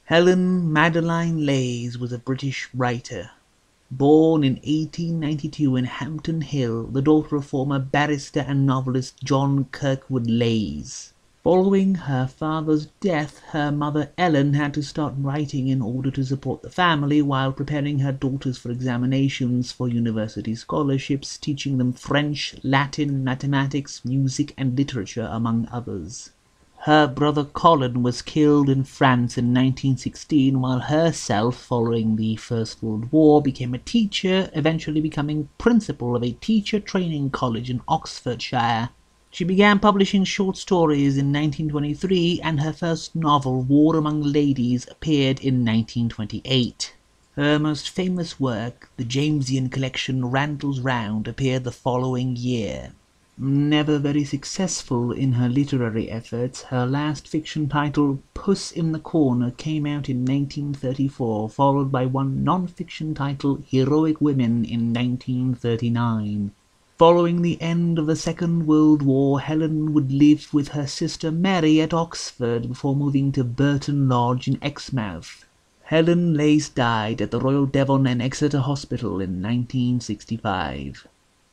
Helen Madeline Leys was a British writer. Born in 1892 in Hampton Hill, the daughter of former barrister and novelist John Kirkwood Leys. Following her father's death, her mother Ellen had to start writing in order to support the family while preparing her daughters for examinations for university scholarships, teaching them French, Latin, mathematics, music, and literature, among others. Her brother Colin was killed in France in 1916, while herself, following the First World War, became a teacher, eventually becoming principal of a teacher training college in Oxfordshire. She began publishing short stories in 1923, and her first novel, War Among Ladies, appeared in 1928. Her most famous work, the Jamesian collection Randall's Round, appeared the following year. Never very successful in her literary efforts, her last fiction title, Puss in the Corner, came out in 1934, followed by one non-fiction title, Heroic Women, in 1939. Following the end of the Second World War, Helen would live with her sister Mary at Oxford before moving to Burton Lodge in Exmouth. Helen Leys died at the Royal Devon and Exeter Hospital in 1965.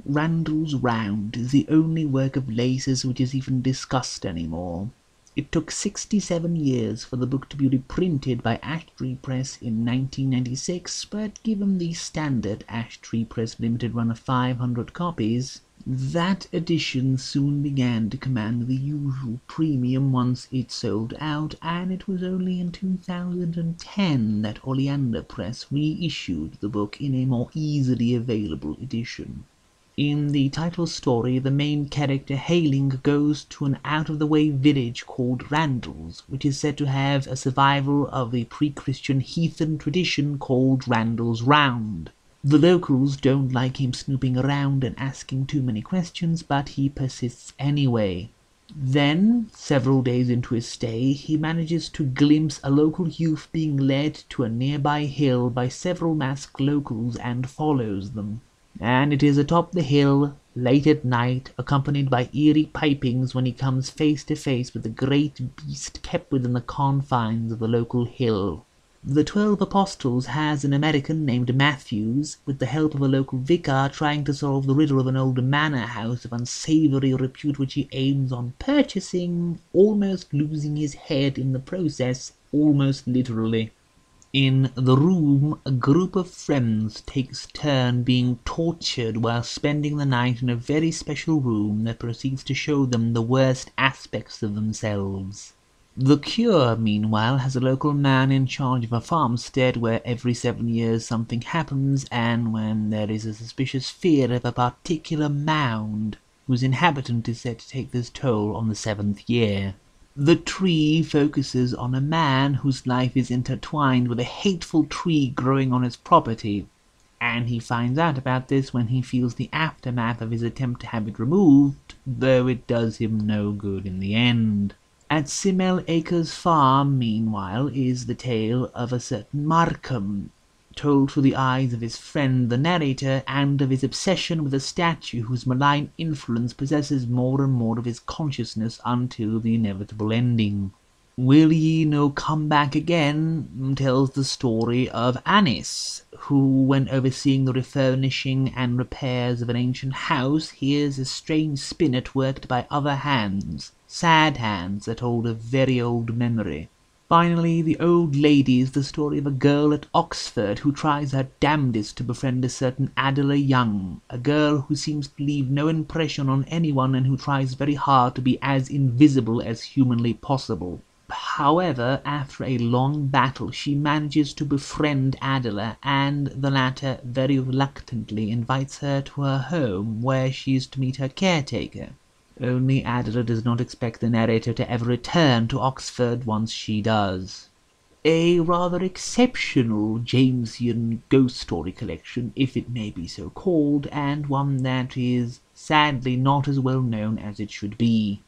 Randall's Round is the only work of Leys's which is even discussed anymore. It took 67 years for the book to be reprinted by Ash Tree Press in 1996, but given the standard Ash Tree Press limited run of 500 copies, that edition soon began to command the usual premium once it sold out, and it was only in 2010 that Oleander Press reissued the book in a more easily available edition. In the title story, the main character Hailing goes to an out-of-the-way village called Randall's, which is said to have a survival of the pre-Christian heathen tradition called Randall's Round. The locals don't like him snooping around and asking too many questions, but he persists anyway. Then, several days into his stay, he manages to glimpse a local youth being led to a nearby hill by several masked locals and follows them. And it is atop the hill, late at night, accompanied by eerie pipings, when he comes face to face with the great beast kept within the confines of the local hill. The 12 Apostles has an American named Matthews, with the help of a local vicar, trying to solve the riddle of an old manor house of unsavory repute which he aims on purchasing, almost losing his head in the process, almost literally. In The Room, a group of friends takes turn being tortured while spending the night in a very special room that proceeds to show them the worst aspects of themselves. The Cure, meanwhile, has a local man in charge of a farmstead where every 7 years something happens, and when there is a suspicious fear of a particular mound, whose inhabitant is said to take this toll on the 7th year. The Tree focuses on a man whose life is intertwined with a hateful tree growing on his property, and he finds out about this when he feels the aftermath of his attempt to have it removed, though it does him no good in the end. At Simmel Acres Farm, meanwhile, is the tale of a certain Markham, told through the eyes of his friend the narrator, and of his obsession with a statue whose malign influence possesses more and more of his consciousness until the inevitable ending. Will Ye No Come Back Again tells the story of Anis, who, when overseeing the refurnishing and repairs of an ancient house, hears a strange spinet worked by other hands, sad hands that hold a very old memory. Finally, The Old Lady is the story of a girl at Oxford who tries her damnedest to befriend a certain Adela Young, a girl who seems to leave no impression on anyone and who tries very hard to be as invisible as humanly possible. However, after a long battle, she manages to befriend Adela, and the latter very reluctantly invites her to her home, where she is to meet her caretaker. Only Adela does not expect the narrator to ever return to Oxford once she does. A rather exceptional Jamesian ghost story collection, if it may be so called, and one that is sadly not as well known as it should be.